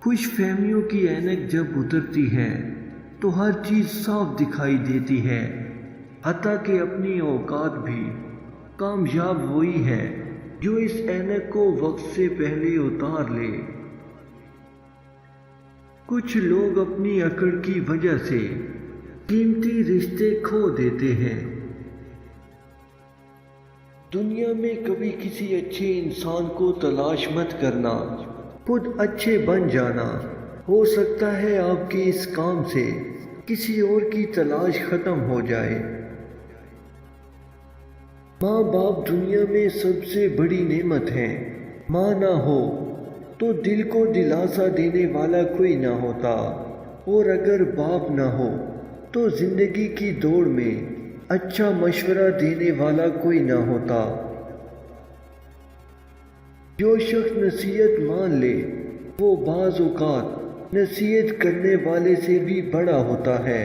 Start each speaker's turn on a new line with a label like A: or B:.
A: خوش فہمیوں کی عینک جب اترتی ہے تو ہر چیز صاف دکھائی دیتی ہے، حتیٰ کہ اپنی اوقات بھی۔ کامیاب وہی ہے جو اس عینک کو وقت سے پہلے اتار لے۔ کچھ لوگ اپنی اکڑ کی وجہ سے قیمتی رشتے کھو دیتے ہیں۔ دنیا میں کبھی کسی اچھے انسان کو تلاش مت کرنا، خود اچھے بن جانا۔ ہو سکتا ہے آپ کے اس کام سے کسی اور کی تلاش ختم ہو جائے۔ ماں باپ دنیا میں سب سے بڑی نعمت ہے۔ ماں نہ ہو تو دل کو دلاسا دینے والا کوئی نہ ہوتا، اور اگر باپ نہ ہو تو زندگی کی دوڑ میں اچھا مشورہ دینے والا کوئی نہ ہوتا۔ جو شخص نصیحت مان لے وہ بعض اوقات نصیحت کرنے والے سے بھی بڑا ہوتا ہے۔